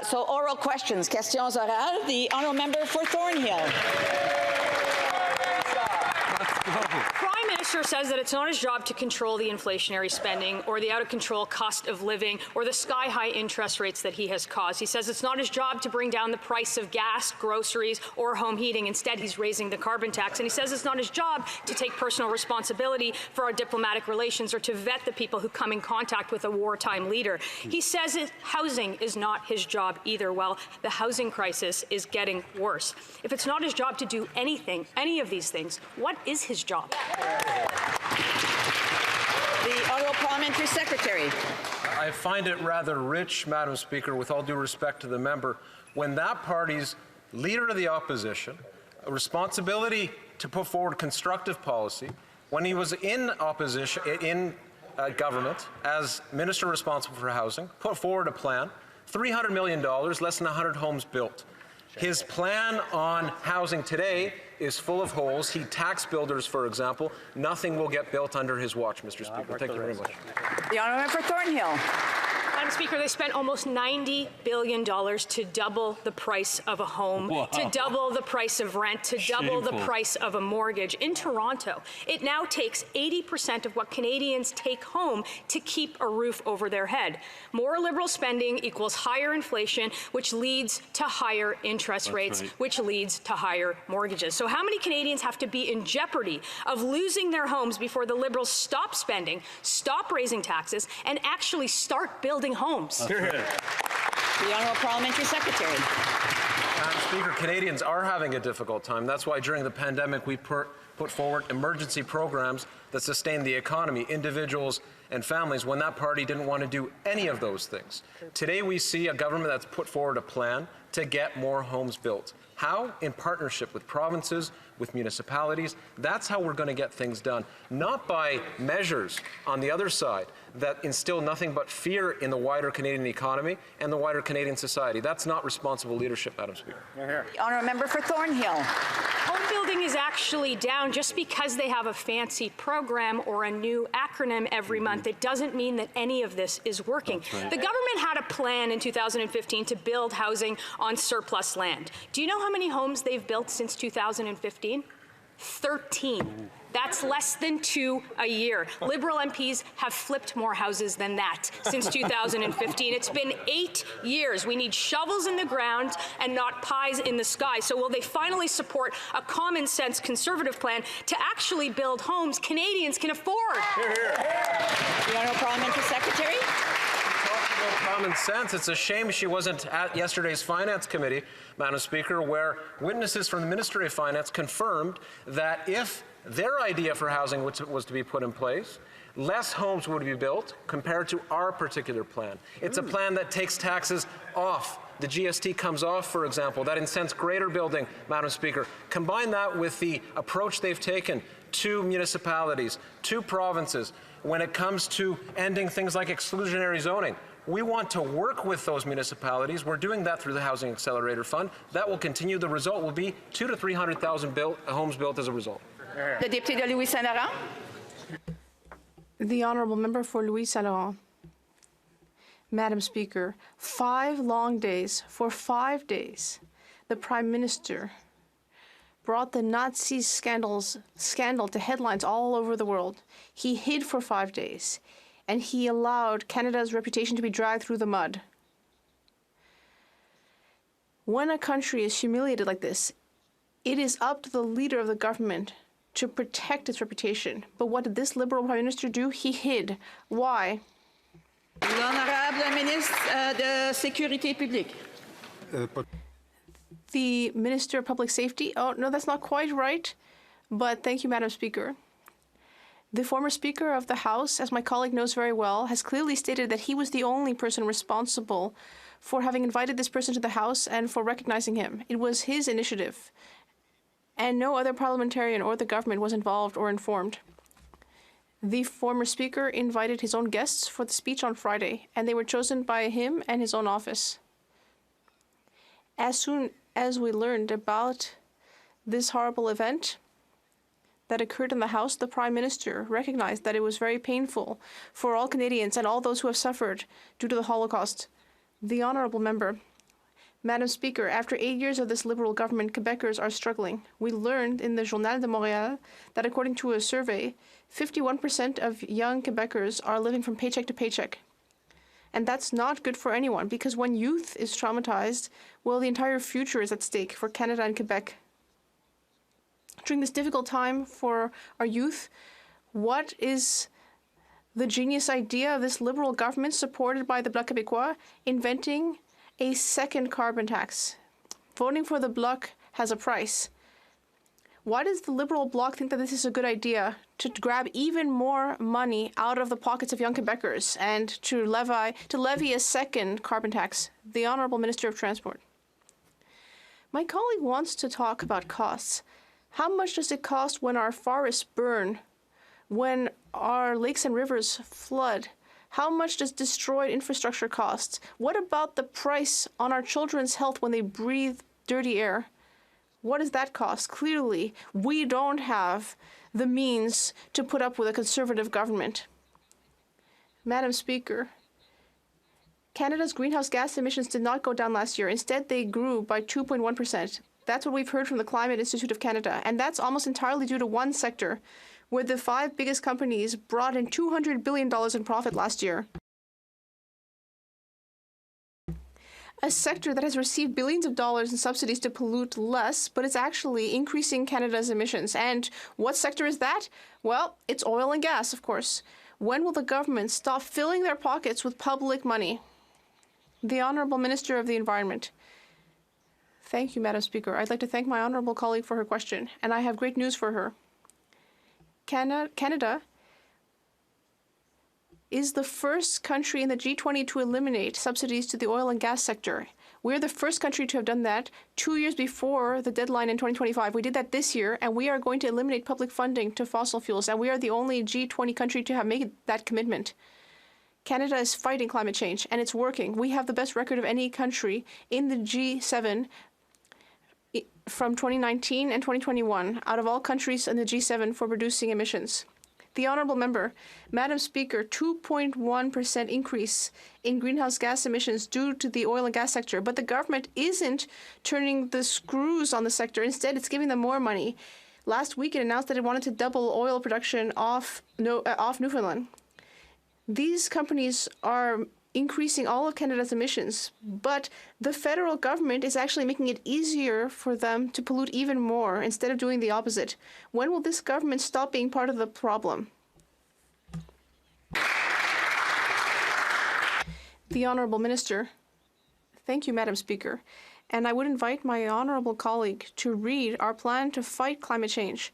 So oral questions. Questions orales. The honourable member for Thornhill. Prime Minister says that it's not his job to control the inflationary spending or the out-of-control cost of living or the sky-high interest rates that he has caused. He says it's not his job to bring down the price of gas, groceries, or home heating. Instead, he's raising the carbon tax. And he says it's not his job to take personal responsibility for our diplomatic relations or to vet the people who come in contact with a wartime leader. He says housing is not his job either. Well, the housing crisis is getting worse. If it's not his job to do anything, any of these things, what is his job? The Honourable Parliamentary Secretary. I find it rather rich, Madam Speaker, with all due respect to the member, when that party's leader of the opposition, a responsibility to put forward constructive policy, when he was in opposition, in government, as minister responsible for housing, put forward a plan, $300 million, less than 100 homes built. His plan on housing today is full of holes. He taxed builders, for example. Nothing will get built under his watch, Mr. Speaker. Thank you very much. The honourable member for Thornhill. Madam Speaker, they spent almost $90 billion to double the price of a home, to double the price of rent, to double the price of a mortgage. In Toronto, it now takes 80% of what Canadians take home to keep a roof over their head. More Liberal spending equals higher inflation, which leads to higher interest rates, which leads to higher mortgages. So how many Canadians have to be in jeopardy of losing their homes before the Liberals stop spending, stop raising taxes, and actually start building homes? The Honourable Parliamentary Secretary. Madam Speaker, Canadians are having a difficult time. That's why during the pandemic we put forward emergency programs that sustain the economy, individuals and families, when that party didn't want to do any of those things. Today we see a government that's put forward a plan to get more homes built. How? In partnership with provinces, with municipalities. That's how we're going to get things done. Not by measures on the other side that instill nothing but fear in the wider Canadian economy and the wider Canadian society. That's not responsible leadership, Madam Speaker. The honourable member for Thornhill. Home building is actually down just because they have a fancy program or a new acronym every month. It doesn't mean that any of this is working. The government had a plan in 2015 to build housing on surplus land. Do you know how many homes they've built since 2015? 13. That's less than 2 a year. Liberal MPs have flipped more houses than that since 2015. It's been 8 years. We need shovels in the ground and not pies in the sky. So will they finally support a common sense conservative plan to actually build homes Canadians can afford? The Honourable Parliamentary Secretary. Common sense. It's a shame she wasn't at yesterday's Finance Committee, Madam Speaker, where witnesses from the Ministry of Finance confirmed that if their idea for housing was to be put in place, less homes would be built compared to our particular plan. It's a plan that takes taxes off. The GST comes off, for example. That incents greater building, Madam Speaker. Combine that with the approach they've taken to municipalities, to provinces, when it comes to ending things like exclusionary zoning. We want to work with those municipalities. We're doing that through the Housing Accelerator Fund. That will continue. The result will be 200,000 to 300,000 homes built as a result. The Député de Louis-Saint-Laurent. The Honourable Member for Louis-Saint-Laurent. Madam Speaker, 5 long days, for 5 days, the Prime Minister brought the Nazi scandal to headlines all over the world. He hid for 5 days, and he allowed Canada's reputation to be dragged through the mud. When a country is humiliated like this, it is up to the leader of the government to protect its reputation. But what did this Liberal Prime Minister do? He hid. Why? L'honorable ministre de Sécurité publique. The Minister of Public Safety? Oh, no, that's not quite right. But thank you, Madam Speaker. The former Speaker of the House, as my colleague knows very well, has clearly stated that he was the only person responsible for having invited this person to the House and for recognizing him. It was his initiative, and no other parliamentarian or the government was involved or informed. The former Speaker invited his own guests for the speech on Friday, and they were chosen by him and his own office. As soon as we learned about this horrible event that occurred in the House, the Prime Minister recognized that it was very painful for all Canadians and all those who have suffered due to the Holocaust. The honourable member. Madam Speaker, after 8 years of this Liberal government, Quebecers are struggling. We learned in the Journal de Montréal that according to a survey, 51% of young Quebecers are living from paycheck to paycheck. And that's not good for anyone, because when youth is traumatized, well, the entire future is at stake for Canada and Quebec. During this difficult time for our youth, what is the genius idea of this Liberal government supported by the Bloc Québécois inventing a second carbon tax? Voting for the Bloc has a price. Why does the Liberal Bloc think that this is a good idea to grab even more money out of the pockets of young Quebecers and to levy a second carbon tax? The Honourable Minister of Transport. My colleague wants to talk about costs. How much does it cost when our forests burn, when our lakes and rivers flood? How much does destroyed infrastructure cost? What about the price on our children's health when they breathe dirty air? What does that cost? Clearly, we don't have the means to put up with a Conservative government. Madam Speaker, Canada's greenhouse gas emissions did not go down last year. Instead, they grew by 2.1%. That's what we've heard from the Climate Institute of Canada. And that's almost entirely due to one sector, where the 5 biggest companies brought in $200 billion in profit last year. A sector that has received billions of dollars in subsidies to pollute less, but it's actually increasing Canada's emissions. And what sector is that? Well, it's oil and gas, of course. When will the government stop filling their pockets with public money? The Honourable Minister of the Environment. Thank you, Madam Speaker. I'd like to thank my honourable colleague for her question, and I have great news for her. Canada is the first country in the G20 to eliminate subsidies to the oil and gas sector. We're the first country to have done that 2 years before the deadline in 2025. We did that this year, and we are going to eliminate public funding to fossil fuels, and we are the only G20 country to have made that commitment. Canada is fighting climate change, and it's working. We have the best record of any country in the G7 from 2019 and 2021 out of all countries in the G7 for reducing emissions. The honourable member, Madam Speaker, 2.1% increase in greenhouse gas emissions due to the oil and gas sector, but the government isn't turning the screws on the sector. Instead, it's giving them more money. Last week, it announced that it wanted to double oil production off Newfoundland. These companies are increasing all of Canada's emissions, but the federal government is actually making it easier for them to pollute even more instead of doing the opposite. When will this government stop being part of the problem? The Honourable Minister. Thank you, Madam Speaker. And I would invite my honourable colleague to read our plan to fight climate change,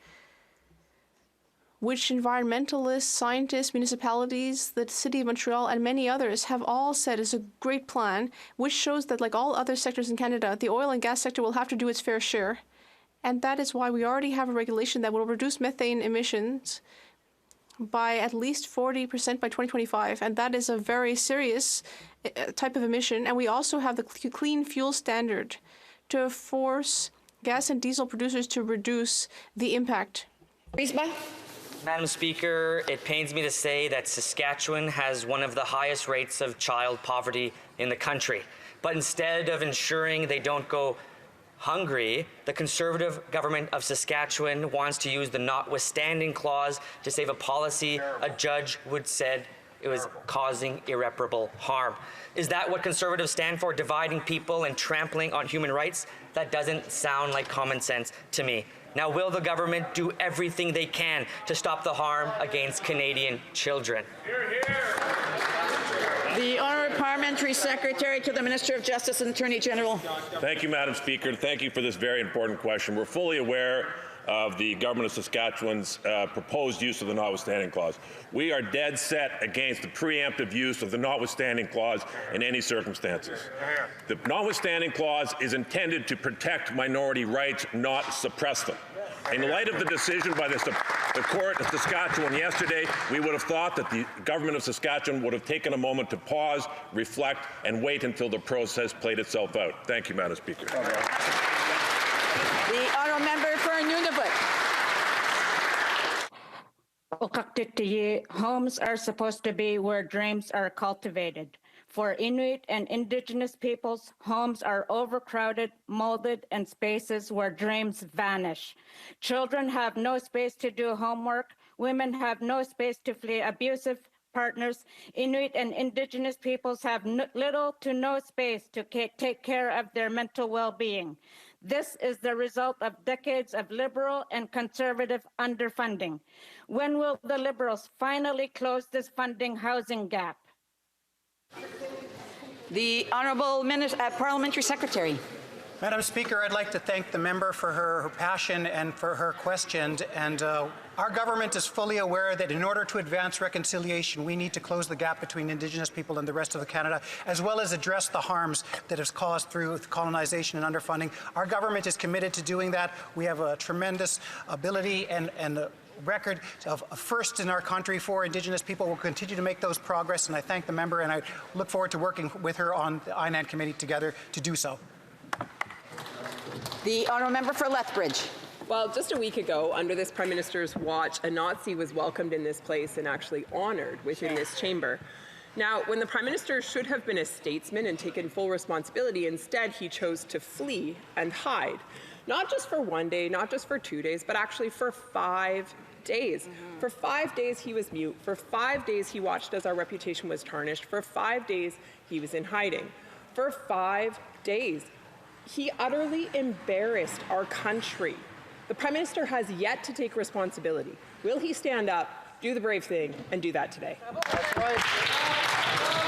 which environmentalists, scientists, municipalities, the City of Montreal, and many others have all said is a great plan, which shows that, like all other sectors in Canada, the oil and gas sector will have to do its fair share. And that is why we already have a regulation that will reduce methane emissions by at least 40% by 2025. And that is a very serious type of emission. And we also have the Clean Fuel Standard to force gas and diesel producers to reduce the impact. Riesma? Madam Speaker, it pains me to say that Saskatchewan has one of the highest rates of child poverty in the country. But instead of ensuring they don't go hungry, the Conservative government of Saskatchewan wants to use the notwithstanding clause to save a policy a judge would said it was causing irreparable harm. Is that what Conservatives stand for, dividing people and trampling on human rights? That doesn't sound like common sense to me. Now, will the government do everything they can to stop the harm against Canadian children? Hear, hear. The Honourable Parliamentary Secretary to the Minister of Justice and Attorney General. Thank you, Madam Speaker, and thank you for this very important question. We're fully aware of the Government of Saskatchewan's proposed use of the notwithstanding clause. We are dead set against the preemptive use of the notwithstanding clause in any circumstances. The notwithstanding clause is intended to protect minority rights, not suppress them. In light of the decision by the court of Saskatchewan yesterday, we would have thought that the Government of Saskatchewan would have taken a moment to pause, reflect, and wait until the process played itself out. Thank you, Madam Speaker. The honourable member for Nunavut. Homes are supposed to be where dreams are cultivated. For Inuit and Indigenous peoples, homes are overcrowded, molded, and spaces where dreams vanish. Children have no space to do homework. Women have no space to flee abusive partners. Inuit and Indigenous peoples have little to no space to take care of their mental well-being. This is the result of decades of liberal and conservative underfunding. When will the Liberals finally close this funding housing gap? The Honourable Parliamentary Secretary. Madam Speaker, I'd like to thank the member for her passion and for her question. And our government is fully aware that in order to advance reconciliation, we need to close the gap between Indigenous people and the rest of Canada, as well as address the harms that is caused through colonization and underfunding. Our government is committed to doing that. We have a tremendous ability and record of first in our country for Indigenous people. We'll continue to make those progress, and I thank the member, and I look forward to working with her on the INAN committee together to do so. The Honourable Member for Lethbridge. Well, just a week ago, under this Prime Minister's watch, a Nazi was welcomed in this place and actually honored within this chamber. Now, when the Prime Minister should have been a statesman and taken full responsibility, instead he chose to flee and hide. Not just for 1 day, not just for 2 days, but actually for 5 days. For 5 days he was mute. For 5 days he watched as our reputation was tarnished. For 5 days he was in hiding. For 5 days he utterly embarrassed our country. The Prime Minister has yet to take responsibility. Will he stand up, do the brave thing, and do that today?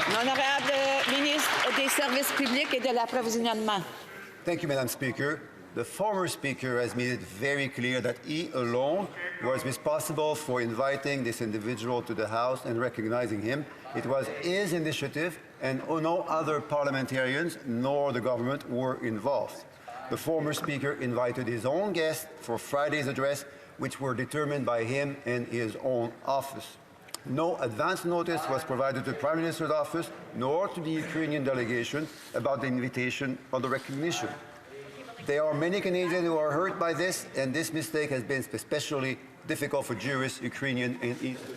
L'Honorable Ministre des Services Publics et de l'Approvisionnement. Thank you, Madam Speaker. The former Speaker has made it very clear that he alone was responsible for inviting this individual to the House and recognizing him. It was his initiative, and no other parliamentarians nor the government were involved. The former Speaker invited his own guests for Friday's address, which were determined by him in his own office. No advance notice was provided to the Prime Minister's office nor to the Ukrainian delegation about the invitation or the recognition. There are many Canadians who are hurt by this, and this mistake has been especially difficult for Jewish, Ukrainian, and Eastern.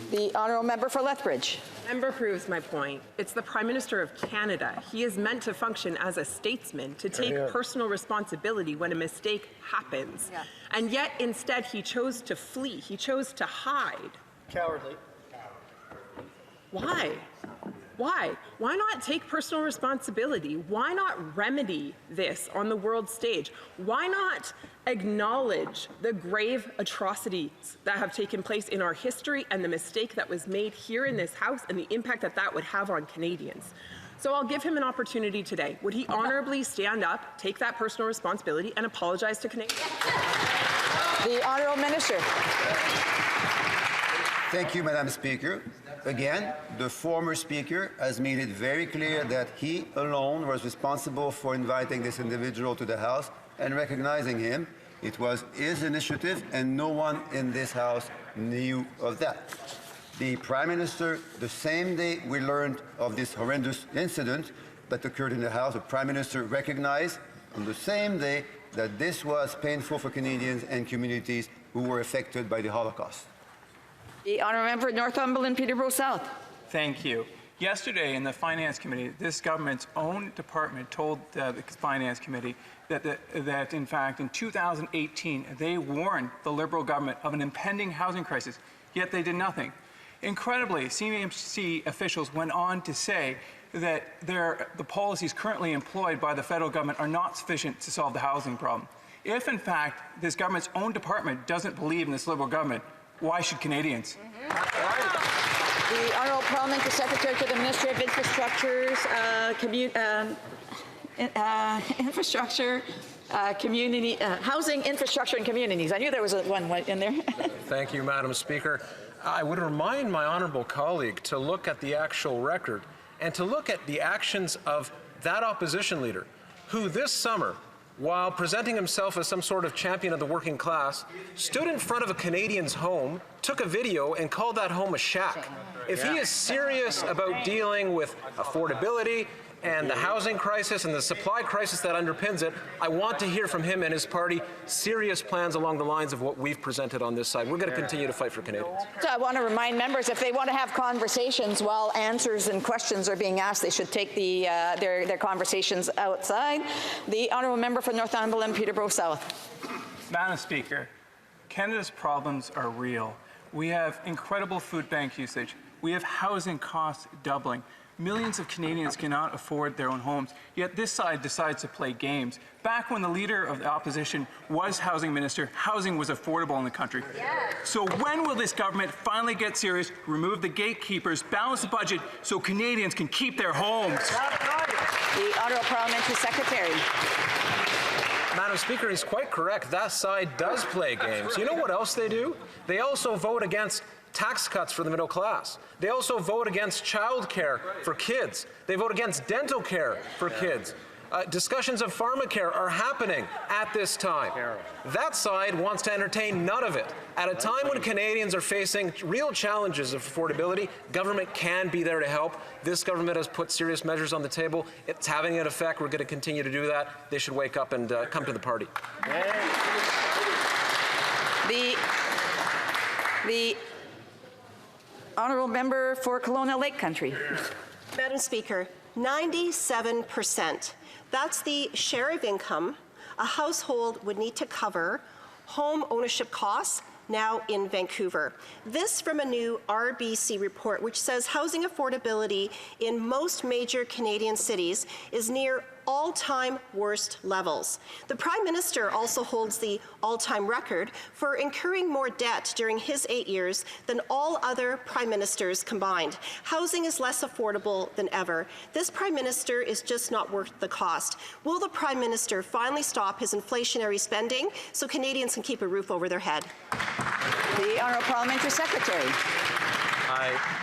The Honourable Member for Lethbridge. Member proves my point. It's the Prime Minister of Canada. He is meant to function as a statesman, to take personal responsibility when a mistake happens. Yeah. And yet, instead, he chose to flee. He chose to hide. Cowardly. Why? Why? Why not take personal responsibility? Why not remedy this on the world stage? Why not acknowledge the grave atrocities that have taken place in our history and the mistake that was made here in this House and the impact that that would have on Canadians? So I'll give him an opportunity today. Would he honorably stand up, take that personal responsibility, and apologize to Canadians? The Honourable Minister. Thank you, Madam Speaker. Again, the former Speaker has made it very clear that he alone was responsible for inviting this individual to the House and recognizing him. It was his initiative, and no one in this House knew of that. The Prime Minister, the same day we learned of this horrendous incident that occurred in the House, the Prime Minister recognized on the same day that this was painful for Canadians and communities who were affected by the Holocaust. The Honourable Member for Northumberland, Peterborough South. Thank you. Yesterday in the Finance Committee, this government's own department told the Finance Committee that in fact in 2018 they warned the Liberal government of an impending housing crisis, yet they did nothing. Incredibly, CMHC officials went on to say that the policies currently employed by the federal government are not sufficient to solve the housing problem. If in fact this government's own department doesn't believe in this Liberal government, why should Canadians? The Honourable Parliamentary Secretary to the Ministry of Infrastructure's Housing, Infrastructure and Communities. I knew there was one in there. Thank you, Madam Speaker. I would remind my honourable colleague to look at the actual record and to look at the actions of that opposition leader who this summer, while presenting himself as some sort of champion of the working class, stood in front of a Canadian's home, took a video, and called that home a shack. If he is serious about dealing with affordability and the housing crisis and the supply crisis that underpins it, I want to hear from him and his party serious plans along the lines of what we've presented on this side. We're going to continue to fight for Canadians. So I want to remind members, if they want to have conversations while answers and questions are being asked, they should take their conversations outside. The honourable member for Northumberland, Peterborough South. Madam Speaker, Canada's problems are real. We have incredible food bank usage. We have housing costs doubling. Millions of Canadians cannot afford their own homes, yet this side decides to play games. Back when the leader of the opposition was housing minister, housing was affordable in the country. Yes. So when will this government finally get serious, remove the gatekeepers, balance the budget so Canadians can keep their homes? The Honourable Parliamentary Secretary. Madam Speaker, he's quite correct. That side does play games. You know what else they do? They also vote against tax cuts for the middle class. They also vote against child care for kids. They vote against dental care for kids. Discussions of pharmacare are happening at this time. That side wants to entertain none of it. At a time when Canadians are facing real challenges of affordability, government can be there to help. This government has put serious measures on the table. It's having an effect. We're going to continue to do that. They should wake up and come to the party. The honourable member for Kelowna Lake Country. Madam Speaker, 97%. That's the share of income a household would need to cover home ownership costs now in Vancouver. This from a new RBC report, which says housing affordability in most major Canadian cities is near all-time worst levels. The Prime Minister also holds the all-time record for incurring more debt during his 8 years than all other Prime Ministers combined. Housing is less affordable than ever. This Prime Minister is just not worth the cost. Will the Prime Minister finally stop his inflationary spending so Canadians can keep a roof over their head? The Honourable Parliamentary Secretary.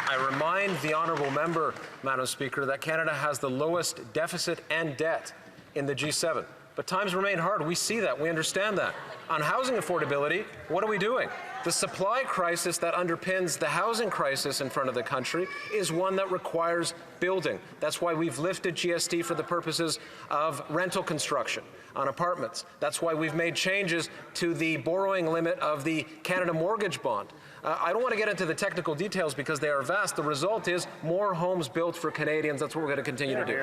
I remind the honourable member, Madam Speaker, that Canada has the lowest deficit and debt in the G7. But times remain hard. We see that. We understand that. On housing affordability, what are we doing? The supply crisis that underpins the housing crisis in front of the country is one that requires building. That's why we've lifted GST for the purposes of rental construction on apartments. That's why we've made changes to the borrowing limit of the Canada Mortgage Bond. I don't want to get into the technical details because they are vast. The result is more homes built for Canadians. That's what we're going to continue to do.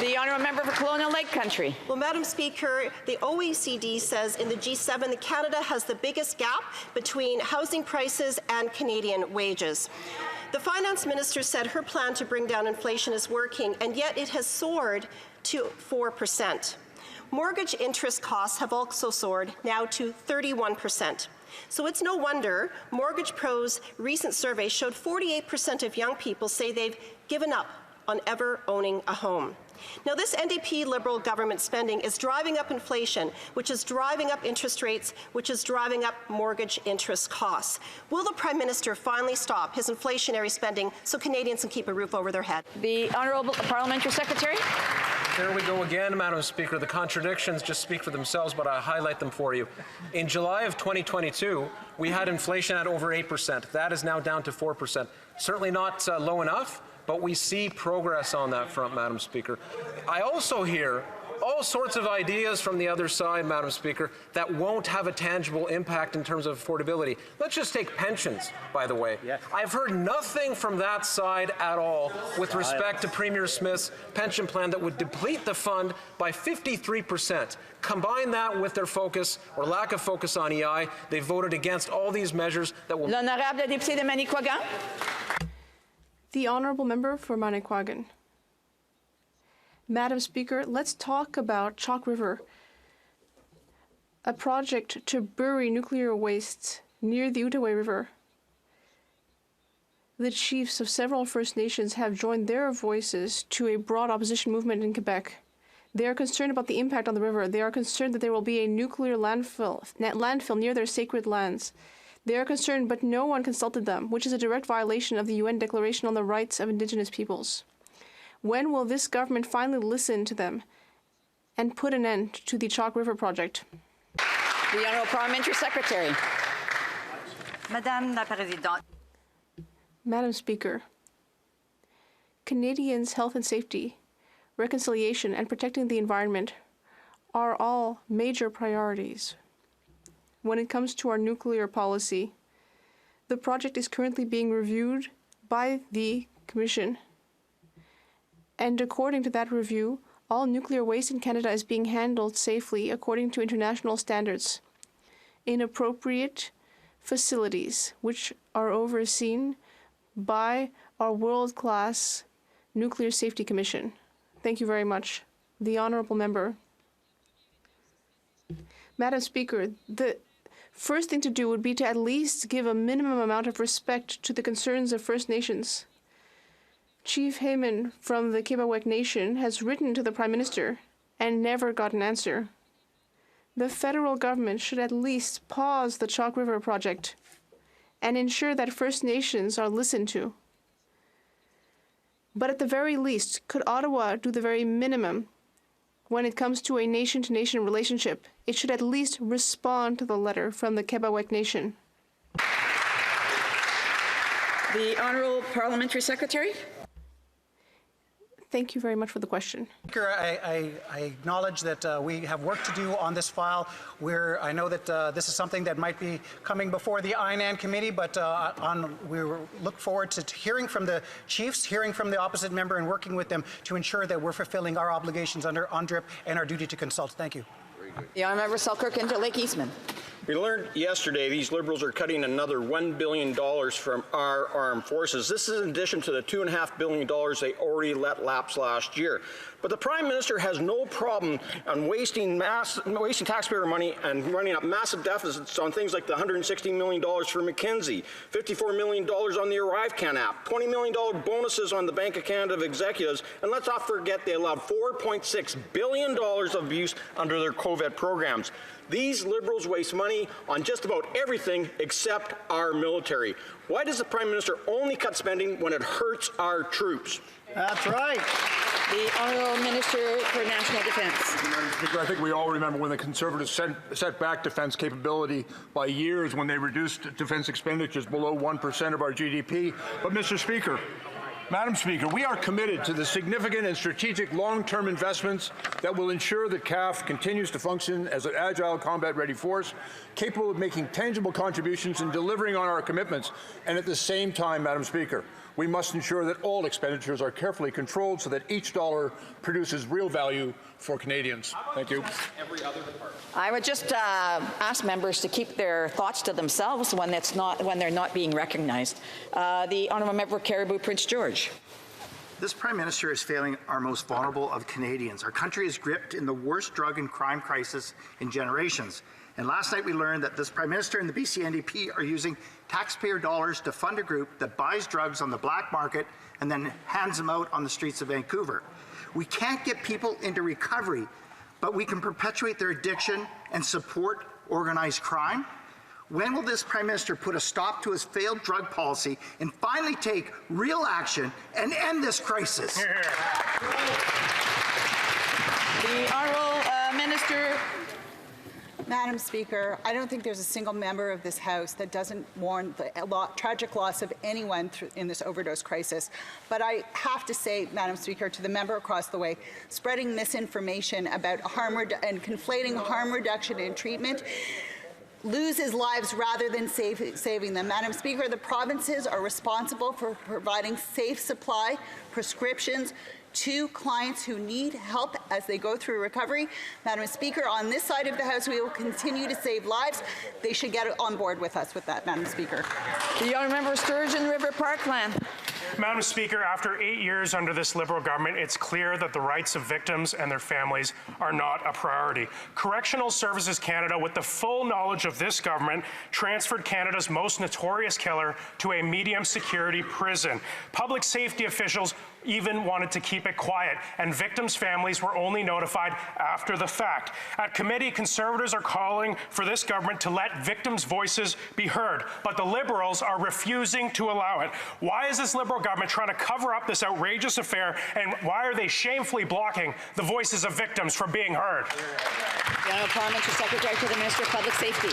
The honourable member for Kelowna Lake Country. Well, Madam Speaker, the OECD says in the G7 that Canada has the biggest gap between housing prices and Canadian wages. The finance minister said her plan to bring down inflation is working, and yet it has soared to 4%. Mortgage interest costs have also soared now to 31%. So it's no wonder Mortgage Pro's recent survey showed 48% of young people say they've given up on ever owning a home. Now, this NDP Liberal government spending is driving up inflation, which is driving up interest rates, which is driving up mortgage interest costs. Will the Prime Minister finally stop his inflationary spending so Canadians can keep a roof over their head? The Honourable Parliamentary Secretary. There we go again, Madam Speaker. The contradictions just speak for themselves, but I highlight them for you. In July of 2022, we had inflation at over 8%. That is now down to 4%. Certainly not low enough, but we see progress on that front, Madam Speaker. I also hear all sorts of ideas from the other side, Madam Speaker, that won't have a tangible impact in terms of affordability. Let's just take pensions, by the way. Yes. I've heard nothing from that side at all with respect to Premier Smith's pension plan that would deplete the fund by 53%. Combine that with their focus or lack of focus on EI, they voted against all these measures that will... L'honorable député de Manicouagan. The honourable member for Manicouagan. Madam Speaker, let's talk about Chalk River, a project to bury nuclear waste near the Outaouais River. The chiefs of several First Nations have joined their voices to a broad opposition movement in Quebec. They are concerned about the impact on the river. They are concerned that there will be a nuclear landfill near their sacred lands. They are concerned, but no one consulted them, which is a direct violation of the UN Declaration on the Rights of Indigenous Peoples. When will this government finally listen to them and put an end to the Chalk River project? The Honourable Parliamentary Secretary. Madame la Présidente. Madam Speaker, Canadians' health and safety, reconciliation, and protecting the environment are all major priorities. When it comes to our nuclear policy, the project is currently being reviewed by the Commission. And according to that review, all nuclear waste in Canada is being handled safely according to international standards in appropriate facilities, which are overseen by our world-class Nuclear Safety Commission. Thank you very much. The Honourable Member. Madam Speaker, the first thing to do would be to at least give a minimum amount of respect to the concerns of First Nations. Chief Heyman from the Kipawek Nation has written to the Prime Minister and never got an answer. The federal government should at least pause the Chalk River project and ensure that First Nations are listened to. But at the very least, could Ottawa do the very minimum when it comes to a nation-to-nation relationship? It should at least respond to the letter from the Kipawek Nation. The Honourable Parliamentary Secretary. Thank you very much for the question. Speaker, I acknowledge that we have work to do on this file. I know that this is something that might be coming before the INAN committee, but we look forward to hearing from the chiefs, hearing from the opposite member, and working with them to ensure that we're fulfilling our obligations under UNDRIP and our duty to consult. Thank you. The Honourable Member Selkirk into Lake Eastman. We learned yesterday these Liberals are cutting another $1 billion from our armed forces. This is in addition to the $2.5 billion they already let lapse last year. But the Prime Minister has no problem on wasting taxpayer money and running up massive deficits on things like the $160 million for McKinsey, $54 million on the ArriveCan app, $20 million bonuses on the Bank of Canada executives, and let's not forget they allowed $4.6 billion of abuse under their COVID programs. These Liberals waste money on just about everything except our military. Why does the Prime Minister only cut spending when it hurts our troops? That's right. The Honourable Minister for National Defence. Madam Speaker, I think we all remember when the Conservatives set back defence capability by years when they reduced defence expenditures below 1% of our GDP. But, Mr. Speaker, Madam Speaker, we are committed to the significant and strategic long-term investments that will ensure that CAF continues to function as an agile, combat-ready force, capable of making tangible contributions and delivering on our commitments. And at the same time, Madam Speaker, we must ensure that all expenditures are carefully controlled so that each dollar produces real value for Canadians. Thank you. I would just ask members to keep their thoughts to themselves when they're not being recognized. The Honourable Member for Caribou Prince George. This Prime Minister is failing our most vulnerable of Canadians. Our country is gripped in the worst drug and crime crisis in generations. And last night we learned that this Prime Minister and the BC NDP are using taxpayer dollars to fund a group that buys drugs on the black market and then hands them out on the streets of Vancouver. We can't get people into recovery, but we can perpetuate their addiction and support organized crime. When will this Prime Minister put a stop to his failed drug policy and finally take real action and end this crisis? The Honourable Minister. Madam Speaker, I don't think there's a single member of this House that doesn't mourn the tragic loss of anyone in this overdose crisis. But I have to say, Madam Speaker, to the member across the way, spreading misinformation about and conflating harm reduction and treatment loses lives rather than saving them. Madam Speaker, the provinces are responsible for providing safe supply, prescriptions, to clients who need help as they go through recovery. Madam Speaker, on this side of the House, we will continue to save lives. They should get on board with us with that, Madam Speaker. The Honourable Member Sturgeon River Parkland. Madam Speaker, after 8 years under this Liberal government, it's clear that the rights of victims and their families are not a priority. Correctional Services Canada, with the full knowledge of this government, transferred Canada's most notorious killer to a medium security prison. Public safety officials even wanted to keep it quiet, and victims' families were only notified after the fact. At committee, Conservatives are calling for this government to let victims' voices be heard, but the Liberals are refusing to allow it. Why is this Liberal government trying to cover up this outrageous affair, and why are they shamefully blocking the voices of victims from being heard? The Honourable Parliamentary Secretary to the Minister of Public Safety.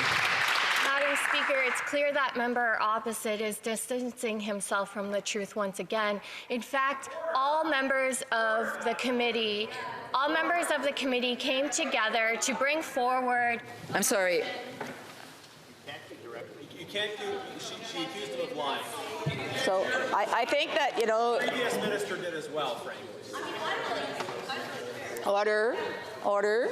Madam Speaker, it's clear that member opposite is distancing himself from the truth once again. In fact, all members of the committee came together to bring forward. I'm sorry. You can't do, she accused him of lying. So I think that, you know. The previous minister did as well, frankly. Order, order.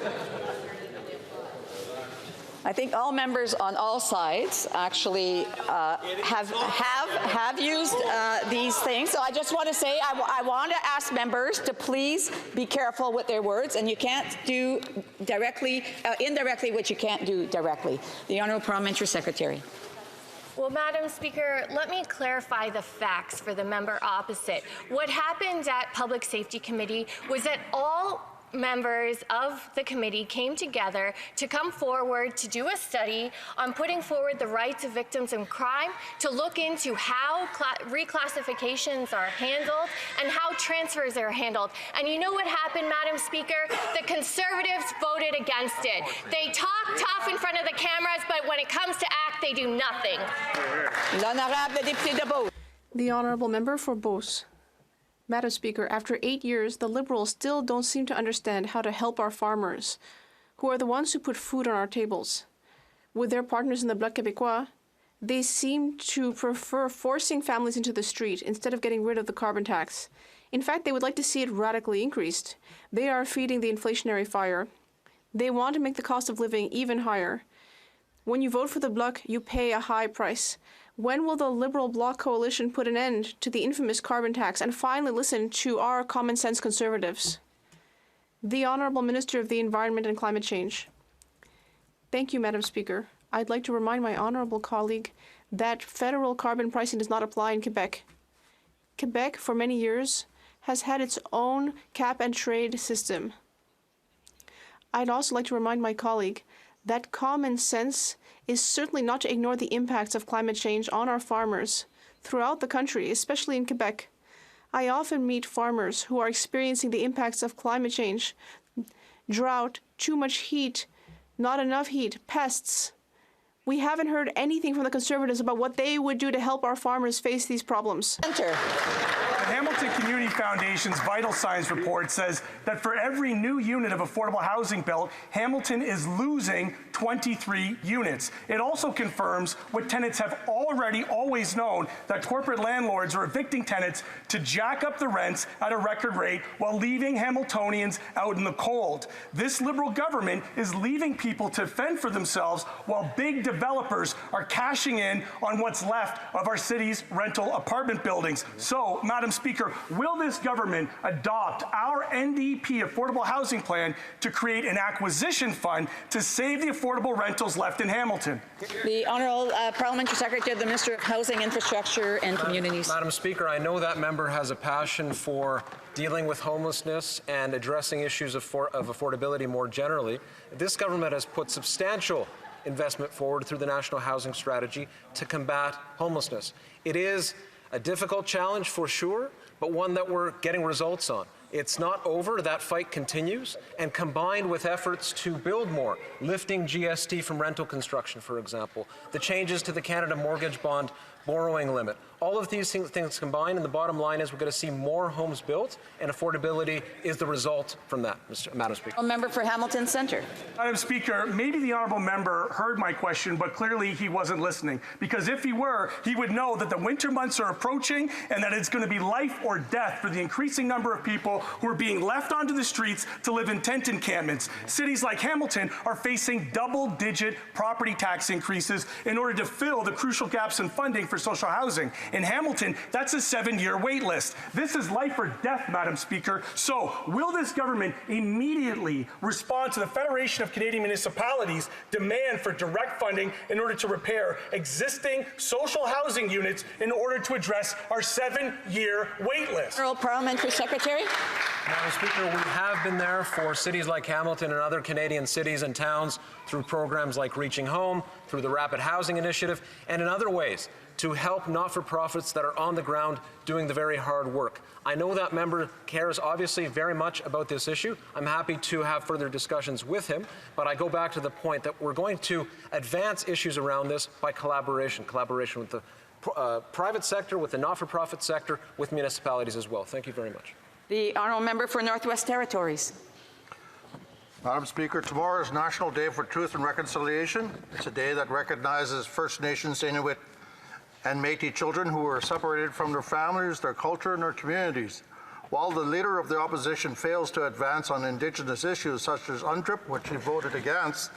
I think all members on all sides actually have used these things. So I just want to say I want to ask members to please be careful with their words, and you can't do indirectly what you can't do directly. The Honourable Parliamentary Secretary. Well, Madam Speaker, let me clarify the facts for the member opposite. What happened at Public Safety Committee was that all members of the committee came together to come forward to do a study on putting forward the rights of victims of crime, to look into how reclassifications are handled and how transfers are handled. And you know what happened, Madam Speaker? The Conservatives voted against it. They talk tough in front of the cameras, but when it comes to act, they do nothing. The Honourable Member for Beauce. Madam Speaker, after 8 years, the Liberals still don't seem to understand how to help our farmers, who are the ones who put food on our tables. With their partners in the Bloc Québécois, they seem to prefer forcing families into the street instead of getting rid of the carbon tax. In fact, they would like to see it radically increased. They are feeding the inflationary fire. They want to make the cost of living even higher. When you vote for the Bloc, you pay a high price. When will the Liberal Bloc coalition put an end to the infamous carbon tax and finally listen to our common sense Conservatives? The Honourable Minister of the Environment and Climate Change. Thank you, Madam Speaker. I'd like to remind my honourable colleague that federal carbon pricing does not apply in Quebec. Quebec, for many years, has had its own cap-and-trade system. I'd also like to remind my colleague that common sense is certainly not to ignore the impacts of climate change on our farmers throughout the country, especially in Quebec. I often meet farmers who are experiencing the impacts of climate change, drought, too much heat, not enough heat, pests. We haven't heard anything from the Conservatives about what they would do to help our farmers face these problems. The Hamilton Community Foundation's Vital Signs report says that for every new unit of affordable housing built, Hamilton is losing 23 units. It also confirms what tenants have already always known, that corporate landlords are evicting tenants to jack up the rents at a record rate while leaving Hamiltonians out in the cold. This Liberal government is leaving people to fend for themselves while big developers are cashing in on what's left of our city's rental apartment buildings. So, Madam Speaker, will this government adopt our NDP affordable housing plan to create an acquisition fund to save the affordable rentals left in Hamilton? The Honourable Parliamentary Secretary of the Minister of Housing, Infrastructure and Communities. Madam Speaker, I know that member has a passion for dealing with homelessness and addressing issues of affordability more generally. This government has put substantial investment forward through the National Housing Strategy to combat homelessness. It is a difficult challenge for sure, but one that we're getting results on. It's not over, that fight continues, and combined with efforts to build more, lifting GST from rental construction, for example, the changes to the Canada Mortgage Bond borrowing limit. All of these things combined, and the bottom line is we're going to see more homes built, and affordability is the result from that, Madam Speaker. Member for Hamilton Centre. Madam Speaker, maybe the honourable member heard my question, but clearly he wasn't listening. Because if he were, he would know that the winter months are approaching and that it's going to be life or death for the increasing number of people who are being left onto the streets to live in tent encampments. Cities like Hamilton are facing double-digit property tax increases in order to fill the crucial gaps in funding for social housing. In Hamilton, that's a 7-year wait list. This is life or death, Madam Speaker. So, will this government immediately respond to the Federation of Canadian Municipalities' demand for direct funding in order to repair existing social housing units in order to address our 7-year wait list? Parliamentary Secretary. Madam Speaker, we have been there for cities like Hamilton and other Canadian cities and towns through programs like Reaching Home, through the Rapid Housing Initiative, and in other ways to help not-for-profits that are on the ground doing the very hard work. I know that member cares obviously very much about this issue. I'm happy to have further discussions with him, but I go back to the point that we're going to advance issues around this by collaboration with the private sector, with the not-for-profit sector, with municipalities as well. Thank you very much. The honourable member for Northwest Territories. Madam Speaker, tomorrow is National Day for Truth and Reconciliation. It's a day that recognizes First Nations, Inuit, and Métis children who were separated from their families, their culture, and their communities. While the Leader of the Opposition fails to advance on Indigenous issues such as UNDRIP, which he voted against,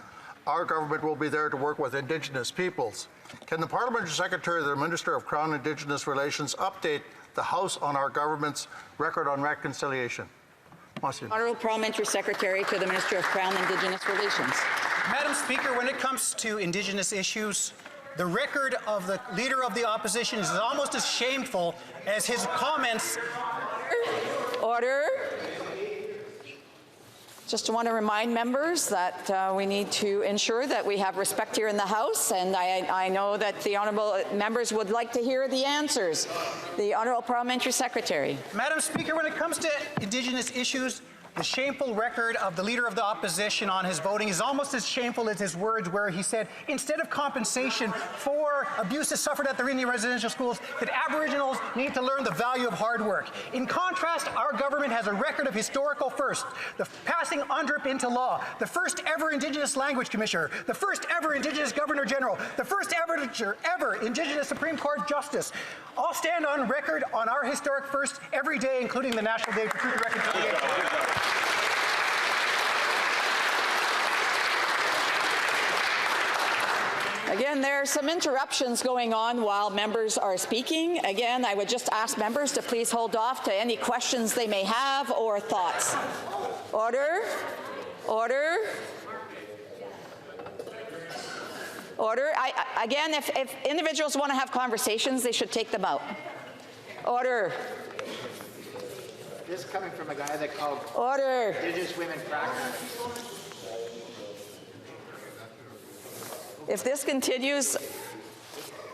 our government will be there to work with Indigenous peoples. Can the Parliamentary Secretary of the Minister of Crown Indigenous Relations update the House on our government's record on reconciliation? Monsieur. Honourable Parliamentary Secretary to the Minister of Crown Indigenous Relations. Madam Speaker, when it comes to Indigenous issues, the record of the Leader of the Opposition is almost as shameful as his comments. Order. Just want to remind members that we need to ensure that we have respect here in the House, and I know that the honourable members would like to hear the answers. The Honourable Parliamentary Secretary. Madam Speaker, when it comes to Indigenous issues, the shameful record of the Leader of the Opposition on his voting is almost as shameful as his words where he said, instead of compensation for abuses suffered at the Indian residential schools, that Aboriginals need to learn the value of hard work. In contrast, our government has a record of historical firsts, the passing UNDRIP into law, the first ever Indigenous Language Commissioner, the first ever Indigenous Governor General, the first ever Indigenous Supreme Court Justice. I'll stand on record on our historic firsts every day, including the National Day for Truth and Reconciliation. Again, there are some interruptions going on while members are speaking. Again, I would just ask members to please hold off to any questions they may have or thoughts. Order. Order. Order. Again, if individuals want to have conversations, they should take them out. Order. This is coming from a guy that called Order. Indigenous women crackers. If this continues,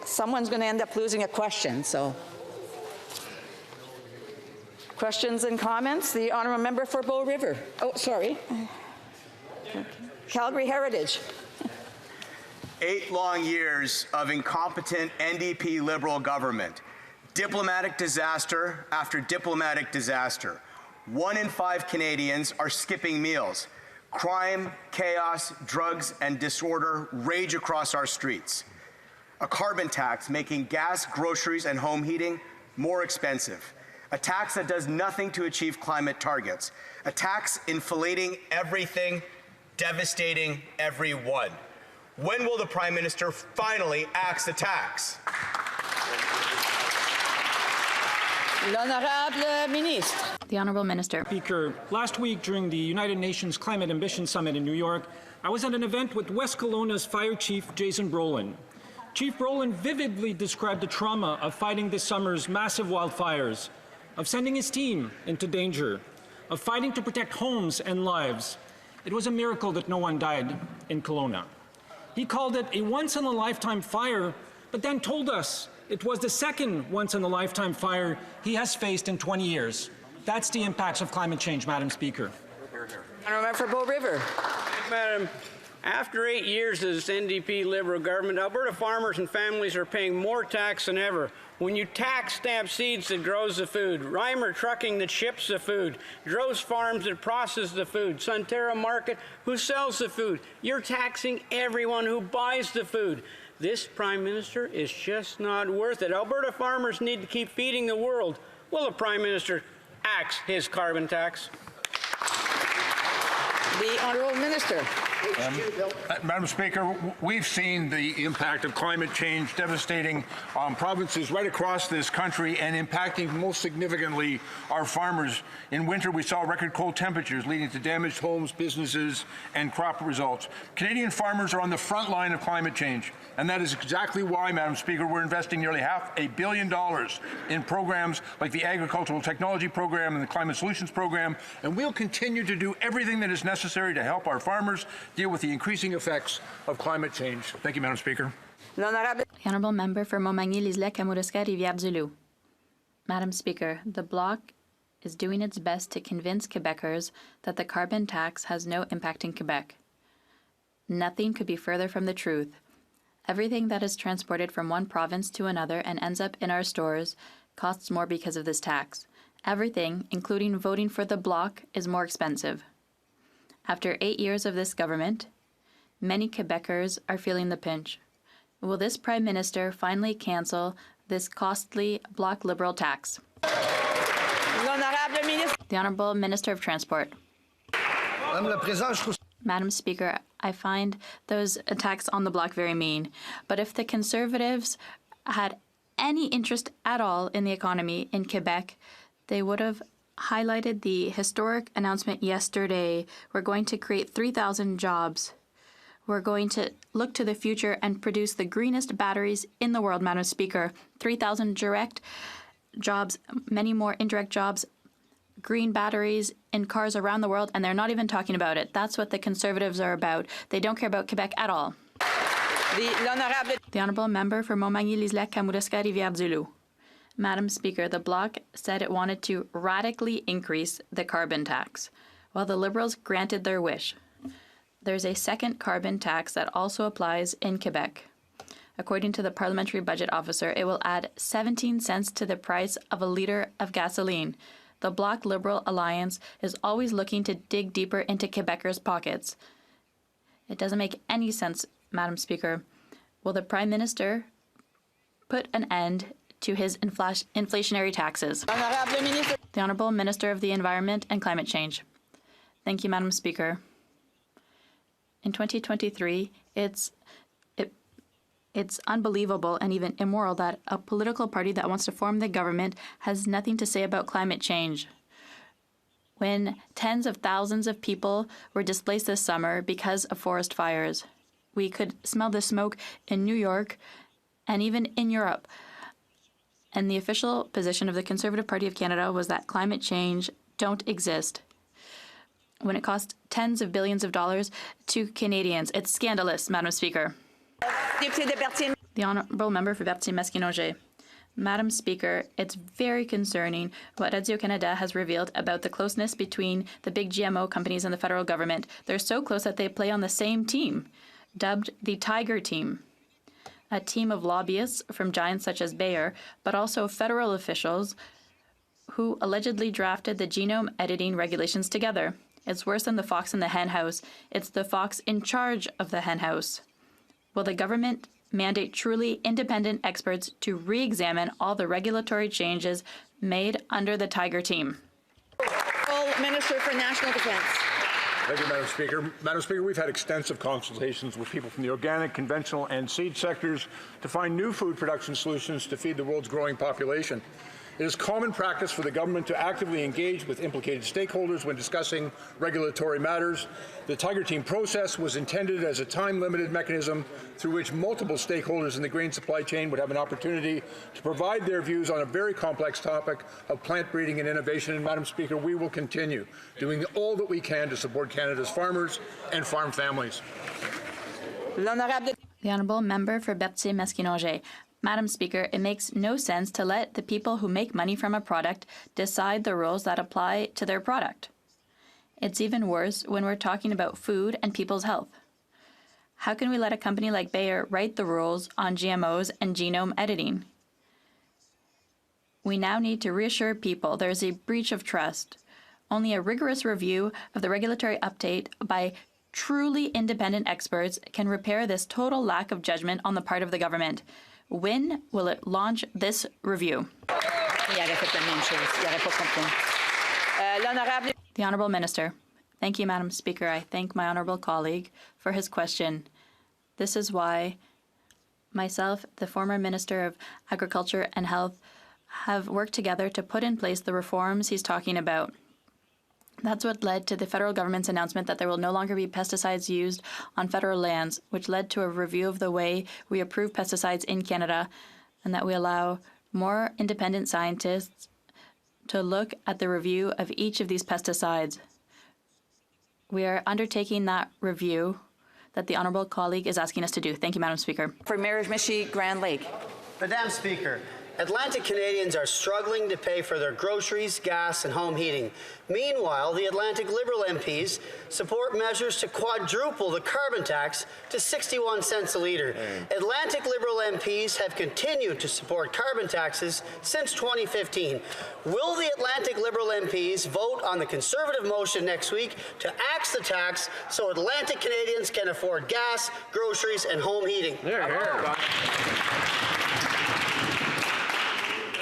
someone's going to end up losing a question. So, questions and comments? The honourable member for Bow River. Oh, sorry. Calgary Heritage. 8 long years of incompetent NDP Liberal government. Diplomatic disaster after diplomatic disaster. 1 in 5 Canadians are skipping meals. Crime, chaos, drugs, and disorder rage across our streets. A carbon tax making gas, groceries, and home heating more expensive. A tax that does nothing to achieve climate targets. A tax inflating everything, devastating everyone. When will the Prime Minister finally axe the tax? L'Honorable Ministre. The Honourable Minister. Speaker, last week during the United Nations Climate Ambition Summit in New York, I was at an event with West Kelowna's Fire Chief Jason Brolin. Chief Brolin vividly described the trauma of fighting this summer's massive wildfires, of sending his team into danger, of fighting to protect homes and lives. It was a miracle that no one died in Kelowna. He called it a once-in-a-lifetime fire, but then told us it was the second once-in-a-lifetime fire he has faced in 20 years. That's the impacts of climate change, Madam Speaker. Honourable member for Bow River. Madam, after 8 years of this NDP Liberal government, Alberta farmers and families are paying more tax than ever. When you tax Stamp Seeds that grows the food, Reimer Trucking that ships the food, Droz Farms that processes the food, Sunterra Market who sells the food, you're taxing everyone who buys the food. This Prime Minister is just not worth it. Alberta farmers need to keep feeding the world. Will the Prime Minister axe his carbon tax? The Honourable Minister. Madam Speaker, we've seen the impact of climate change devastating provinces right across this country and impacting most significantly our farmers. In winter, we saw record cold temperatures leading to damaged homes, businesses, and crop results. Canadian farmers are on the front line of climate change, and that is exactly why, Madam Speaker, we're investing nearly $500 million in programs like the Agricultural Technology Program and the Climate Solutions Program, and we'll continue to do everything that is necessary to help our farmers deal with the increasing effects of climate change. Thank you, Madam Speaker. L'honorable The Honourable Member for Montmagny-Lisle, Kamouraska, Rivière-du-Loup. Madam Speaker, the Bloc is doing its best to convince Quebecers that the carbon tax has no impact in Quebec. Nothing could be further from the truth. Everything that is transported from one province to another and ends up in our stores costs more because of this tax. Everything, including voting for the Bloc, is more expensive. After 8 years of this government, many Quebecers are feeling the pinch. Will this Prime Minister finally cancel this costly Bloc Liberal tax? The Honourable Minister of Transport. Madam Speaker, I find those attacks on the Bloc very mean. But if the Conservatives had any interest at all in the economy in Quebec, they would have highlighted the historic announcement yesterday. We're going to create 3,000 jobs. We're going to look to the future and produce the greenest batteries in the world, Madam Speaker. 3,000 direct jobs, many more indirect jobs, green batteries in cars around the world, and they're not even talking about it. That's what the Conservatives are about. They don't care about Quebec at all. The Honourable Member for Montmagny-Lisle, Kamouraska, Rivière-du-Loup. Madam Speaker, the Bloc said it wanted to radically increase the carbon tax, while the Liberals granted their wish. There's a second carbon tax that also applies in Quebec. According to the Parliamentary Budget Officer, it will add 17 cents to the price of a litre of gasoline. The Bloc Liberal Alliance is always looking to dig deeper into Quebecers' pockets. It doesn't make any sense, Madam Speaker. Will the Prime Minister put an end to his inflationary taxes? The Honourable Minister of the Environment and Climate Change. Thank you, Madam Speaker. In 2023, it's unbelievable and even immoral that a political party that wants to form the government has nothing to say about climate change. When tens of thousands of people were displaced this summer because of forest fires, we could smell the smoke in New York and even in Europe. And the official position of the Conservative Party of Canada was that climate change don't exist. When it costs tens of billions of dollars to Canadians, it's scandalous, Madam Speaker. The Honourable Member for Berthier-Maskinongé. Madam Speaker, it's very concerning what Radio-Canada has revealed about the closeness between the big GMO companies and the federal government. They're so close that they play on the same team, dubbed the Tiger Team. A team of lobbyists from giants such as Bayer, but also federal officials who allegedly drafted the genome editing regulations together. It's worse than the fox in the henhouse. It's the fox in charge of the henhouse. Will the government mandate truly independent experts to re-examine all the regulatory changes made under the Tiger Team? Full Minister for National Defence. Thank you, Madam Speaker. Madam Speaker, we've had extensive consultations with people from the organic, conventional, and seed sectors to find new food production solutions to feed the world's growing population. It is common practice for the government to actively engage with implicated stakeholders when discussing regulatory matters. The Tiger Team process was intended as a time-limited mechanism through which multiple stakeholders in the grain supply chain would have an opportunity to provide their views on a very complex topic of plant breeding and innovation. And Madam Speaker, we will continue doing all that we can to support Canada's farmers and farm families. The Honourable Member for Berthier-Maskinongé. Madam Speaker, it makes no sense to let the people who make money from a product decide the rules that apply to their product. It's even worse when we're talking about food and people's health. How can we let a company like Bayer write the rules on GMOs and genome editing? We now need to reassure people there is a breach of trust. Only a rigorous review of the regulatory update by truly independent experts can repair this total lack of judgment on the part of the government. When will it launch this review? The Honourable Minister. Thank you, Madam Speaker. I thank my honourable colleague for his question. This is why myself, the former Minister of Agriculture and Health, have worked together to put in place the reforms he's talking about. That's what led to the federal government's announcement that there will no longer be pesticides used on federal lands, which led to a review of the way we approve pesticides in Canada, and that we allow more independent scientists to look at the review of each of these pesticides. We are undertaking that review that the honourable colleague is asking us to do. Thank you, Madam Speaker. For Miramichi Grand Lake. Madam Speaker, Atlantic Canadians are struggling to pay for their groceries, gas, and home heating. Meanwhile, the Atlantic Liberal MPs support measures to quadruple the carbon tax to 61 cents a litre. Atlantic Liberal MPs have continued to support carbon taxes since 2015. Will the Atlantic Liberal MPs vote on the Conservative motion next week to axe the tax so Atlantic Canadians can afford gas, groceries, and home heating?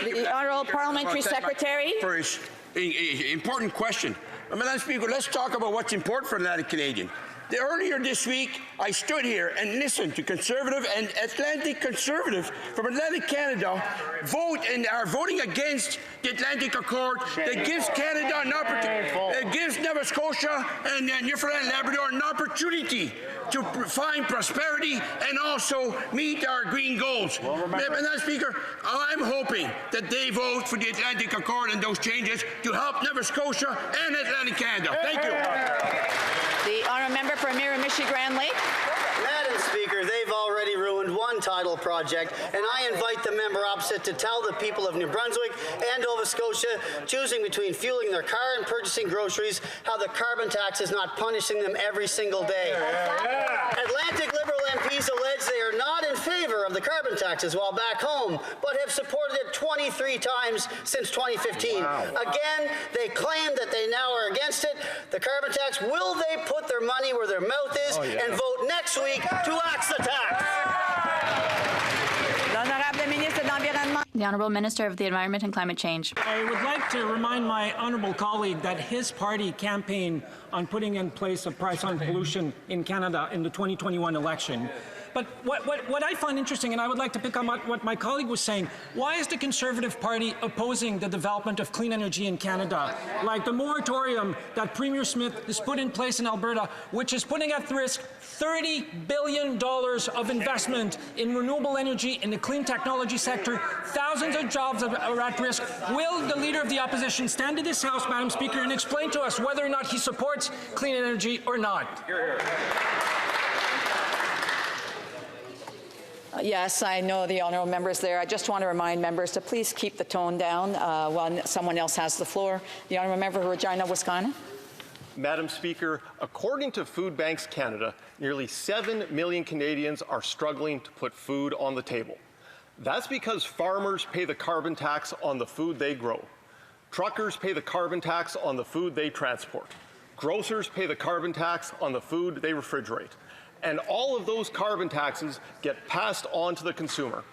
The Honourable Parliamentary Secretary. For his important question. Madam Speaker, let's talk about what's important for Atlantic Canadian. Earlier this week, I stood here and listened to Conservative and Atlantic Conservative from Atlantic Canada vote and are voting against the Atlantic Accord that gives Canada an opportunity, gives Nova Scotia and Newfoundland and Labrador an opportunity to find prosperity and also meet our green goals. Madam Speaker, I'm hoping that they vote for the Atlantic Accord and those changes to help Nova Scotia and Atlantic Canada. Thank you. The honourable member for Miramichi Grand Lake. Madam Speaker, they've already ruined one tidal project, and I invite the member opposite to tell the people of New Brunswick and Nova Scotia choosing between fueling their car and purchasing groceries how the carbon tax is not punishing them every single day. Atlantic Liberal MPs allege they are not in favour of the carbon taxes while back home, but have supported it 23 times since 2015. Again, they claim that they now are against it. The carbon tax, will they put their money where their mouth is and vote next week to axe the tax? The Honourable Minister of the Environment and Climate Change. I would like to remind my honourable colleague that his party campaigned on putting in place a price on pollution in Canada in the 2021 election. But what I find interesting, and I would like to pick on what my colleague was saying, why is the Conservative Party opposing the development of clean energy in Canada? Like the moratorium that Premier Smith has put in place in Alberta, which is putting at risk $30 billion of investment in renewable energy in the clean technology sector. Thousands of jobs are at risk. Will the Leader of the Opposition stand to this House, Madam Speaker, and explain to us whether or not he supports clean energy or not? Yes, I know the honourable members there. I just want to remind members to please keep the tone down when someone else has the floor. The honourable member for Regina, Wisconsin. Madam Speaker, according to Food Banks Canada, nearly 7 million Canadians are struggling to put food on the table. That's because farmers pay the carbon tax on the food they grow. Truckers pay the carbon tax on the food they transport. Grocers pay the carbon tax on the food they refrigerate. And all of those carbon taxes get passed on to the consumer.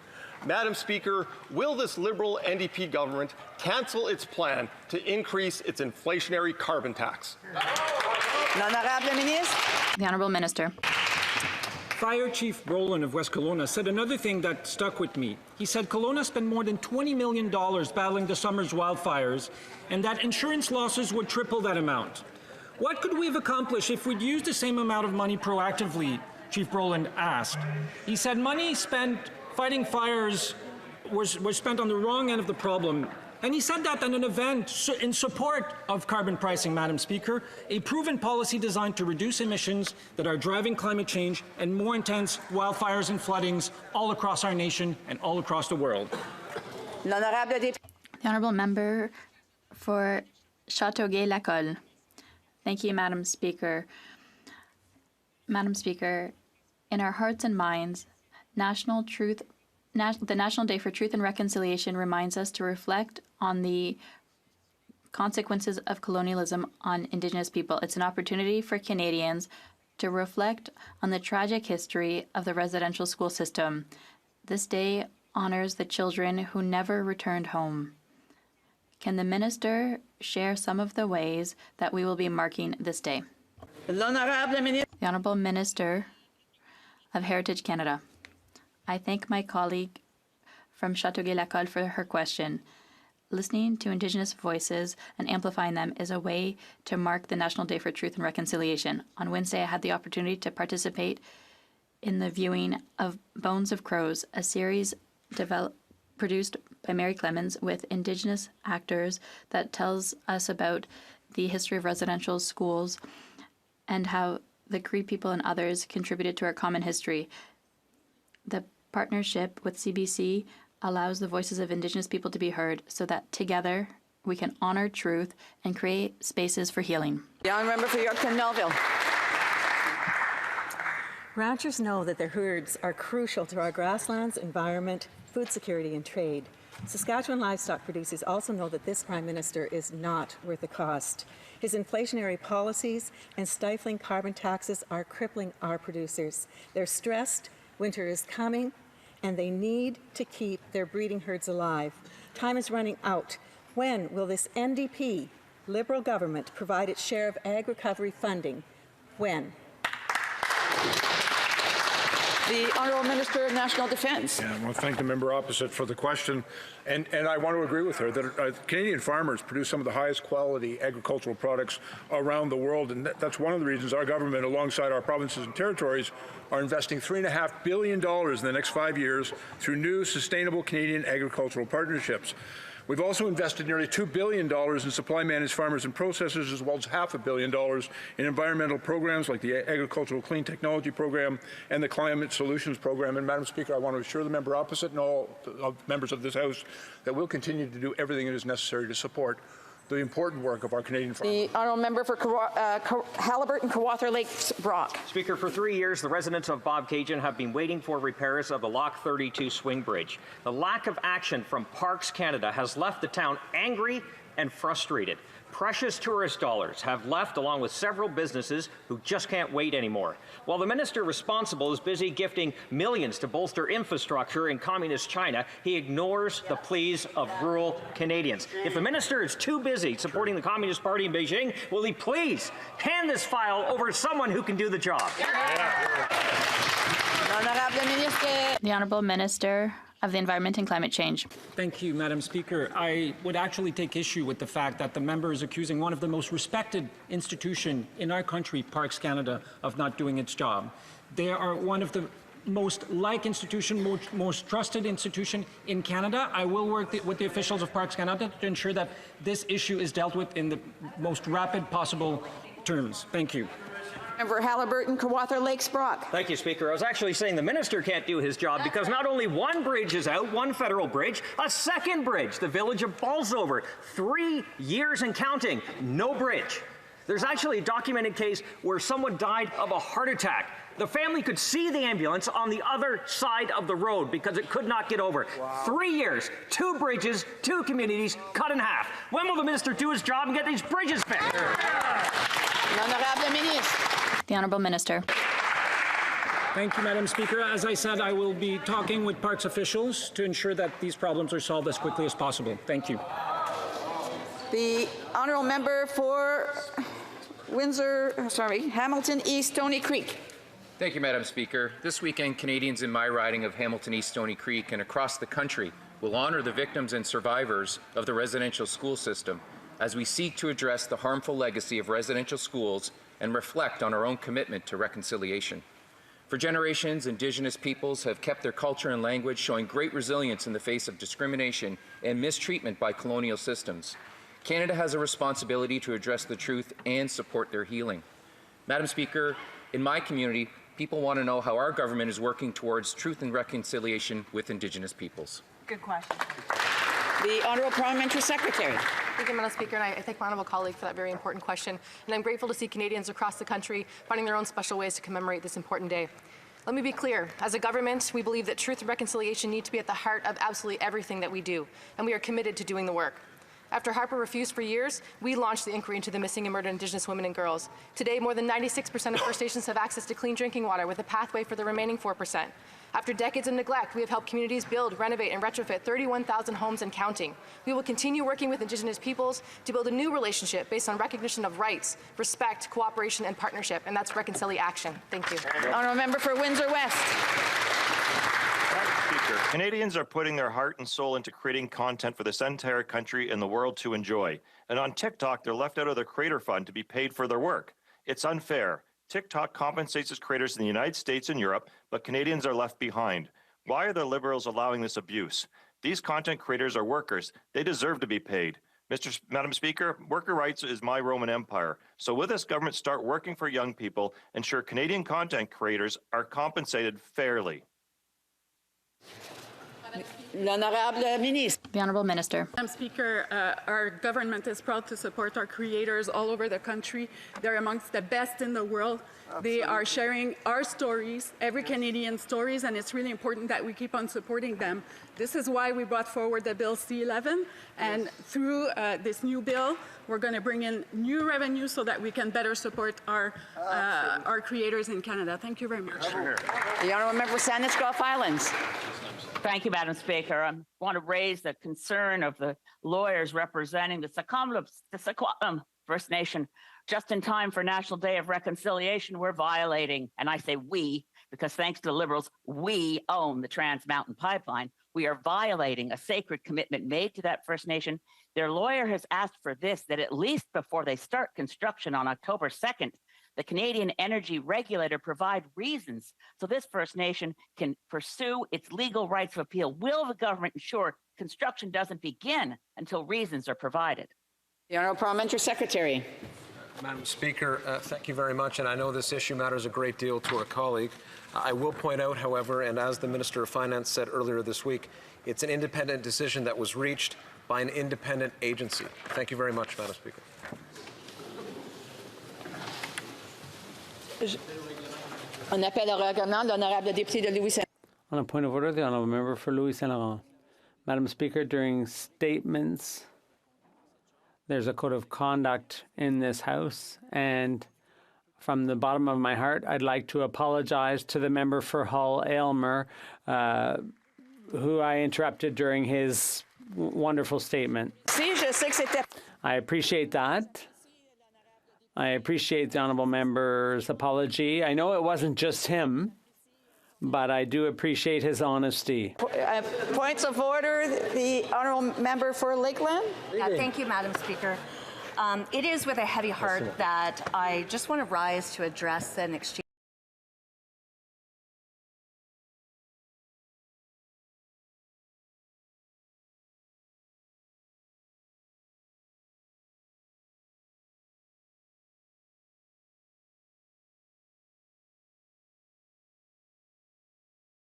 Madam Speaker, will this Liberal NDP government cancel its plan to increase its inflationary carbon tax? The Honourable Minister. Fire Chief Brolin of West Kelowna said another thing that stuck with me. He said Kelowna spent more than $20 million battling the summer's wildfires, and that insurance losses would triple that amount. What could we have accomplished if we'd used the same amount of money proactively, Chief Brolin asked. He said money spent fighting fires was spent on the wrong end of the problem. And he said that at an event in support of carbon pricing, Madam Speaker, a proven policy designed to reduce emissions that are driving climate change and more intense wildfires and floodings all across our nation and all across the world. The Honourable Member for Châteauguay-Lacolle. Thank you, Madam Speaker. Madam Speaker, in our hearts and minds, the National Day for Truth and Reconciliation reminds us to reflect on the consequences of colonialism on Indigenous people. It's an opportunity for Canadians to reflect on the tragic history of the residential school system. This day honors the children who never returned home. Can the Minister share some of the ways that we will be marking this day? The Honourable Minister of Heritage Canada. I thank my colleague from Châteauguay-Lacolle for her question. Listening to Indigenous voices and amplifying them is a way to mark the National Day for Truth and Reconciliation. On Wednesday, I had the opportunity to participate in the viewing of Bones of Crows, a series produced by Mary Clemens with Indigenous actors that tells us about the history of residential schools and how the Cree people and others contributed to our common history. The partnership with CBC allows the voices of Indigenous people to be heard so that together we can honor truth and create spaces for healing. The honourable member for Yorkton Melville. Ranchers know that their herds are crucial to our grasslands, environment, food security, and trade. Saskatchewan livestock producers also know that this Prime Minister is not worth the cost. His inflationary policies and stifling carbon taxes are crippling our producers. They're stressed, winter is coming, and they need to keep their breeding herds alive. Time is running out. When will this NDP Liberal government provide its share of ag recovery funding? When? The Honourable Minister of National Defence. Yeah, I want to thank the member opposite for the question. And I want to agree with her that Canadian farmers produce some of the highest quality agricultural products around the world. And that's one of the reasons our government, alongside our provinces and territories, are investing $3.5 billion in the next 5 years through new sustainable Canadian agricultural partnerships. We've also invested nearly $2 billion in supply managed farmers and processors, as well as $500 million in environmental programs like the Agricultural Clean Technology Program and the Climate Solutions Program. And Madam Speaker, I want to assure the member opposite and all members of this House that we'll continue to do everything that is necessary to support the important work of our Canadian farmers. The honourable member for Haliburton, Kawartha Lakes, Brock. Speaker, for 3 years, the residents of Bobcaygeon have been waiting for repairs of the Lock 32 swing bridge. The lack of action from Parks Canada has left the town angry and frustrated. Precious tourist dollars have left, along with several businesses who just can't wait anymore. While the minister responsible is busy gifting millions to bolster infrastructure in communist China, he ignores the pleas of rural Canadians. If the minister is too busy supporting the Communist Party in Beijing, will he please hand this file over to someone who can do the job? The Honourable Minister of the Environment and Climate Change. Thank you, Madam Speaker. I would actually take issue with the fact that the member is accusing one of the most respected institutions in our country, Parks Canada, of not doing its job. They are one of the most liked institution, most trusted institution in Canada. I will work with the officials of Parks Canada to ensure that this issue is dealt with in the most rapid possible terms. Thank you. Member Haliburton, Kawartha Lakes, Brock. Thank you, Speaker. I was actually saying the minister can't do his job because not only one bridge is out, one federal bridge, a second bridge, the village of Bolsover, 3 years and counting, no bridge. There's actually a documented case where someone died of a heart attack. The family could see the ambulance on the other side of the road because it could not get over. Wow. 3 years, 2 bridges, 2 communities cut in half. When will the minister do his job and get these bridges fixed? The Honourable Minister. Thank you, Madam Speaker. As I said, I will be talking with Parks officials to ensure that these problems are solved as quickly as possible. Thank you. The honourable member for Hamilton East, Stony Creek. Thank you, Madam Speaker. This weekend, Canadians in my riding of Hamilton East, Stony Creek and across the country will honour the victims and survivors of the residential school system as we seek to address the harmful legacy of residential schools and reflect on our own commitment to reconciliation. For generations, Indigenous peoples have kept their culture and language, showing great resilience in the face of discrimination and mistreatment by colonial systems. Canada has a responsibility to address the truth and support their healing. Madam Speaker, in my community, people want to know how our government is working towards truth and reconciliation with Indigenous peoples. Good question. The Honourable Parliamentary Secretary. Thank you, Madam Speaker, and I thank my honourable colleague for that very important question. And I'm grateful to see Canadians across the country finding their own special ways to commemorate this important day. Let me be clear. As a government, we believe that truth and reconciliation need to be at the heart of absolutely everything that we do, and we are committed to doing the work. After Harper refused for years, we launched the inquiry into the missing and murdered Indigenous women and girls. Today, more than 96% of First Nations have access to clean drinking water, with a pathway for the remaining 4%. After decades of neglect, we have helped communities build, renovate, and retrofit 31,000 homes and counting. We will continue working with Indigenous peoples to build a new relationship based on recognition of rights, respect, cooperation, and partnership, and that's reconciliation. Thank you. Honourable member for Windsor West. Speaker, Canadians are putting their heart and soul into creating content for this entire country and the world to enjoy. And on TikTok, they're left out of their creator fund to be paid for their work. It's unfair. TikTok compensates its creators in the United States and Europe, but Canadians are left behind. Why are the Liberals allowing this abuse? These content creators are workers. They deserve to be paid. Madam Speaker, worker rights is my Roman Empire. So will this government start working for young people, ensure Canadian content creators are compensated fairly? The Honourable Minister. Madam Speaker, our government is proud to support our creators all over the country. They're amongst the best in the world. They are sharing our stories, every Canadian stories, and it's really important that we keep on supporting them. This is why we brought forward the Bill C-11, and through this new bill, we're going to bring in new revenue so that we can better support our creators in Canada. Thank you very much. The Honourable Member for Saanich Gulf Islands. Thank you, Madam Speaker. I want to raise the concern of the lawyers representing the Sequatlam First Nation. Just in time for National Day of Reconciliation, we're violating, and I say we, because thanks to the Liberals, we own the Trans Mountain Pipeline. We are violating a sacred commitment made to that First Nation. Their lawyer has asked for this, that at least before they start construction on October 2nd, the Canadian Energy Regulator provide reasons so this First Nation can pursue its legal rights of appeal. Will the government ensure construction doesn't begin until reasons are provided? The Honourable Parliamentary Secretary. Madam Speaker, thank you very much, and I know this issue matters a great deal to our colleague. I will point out, however, and as the Minister of Finance said earlier this week, it's an independent decision that was reached by an independent agency. Thank you very much, Madam Speaker. On appelle au règlement l'honorable député de Louis Saint. On a point of order, the honourable member for Louis Saint Laurent. Madam Speaker, during statements, there's a code of conduct in this House, and from the bottom of my heart, I'd like to apologize to the member for Hull Aylmer, who I interrupted during his wonderful statement. I appreciate that. I appreciate the honourable member's apology. I know it wasn't just him, but I do appreciate his honesty. Points of order, the honourable member for Lakeland. Thank you, Madam Speaker. It is with a heavy heart that I just want to rise to address an exchange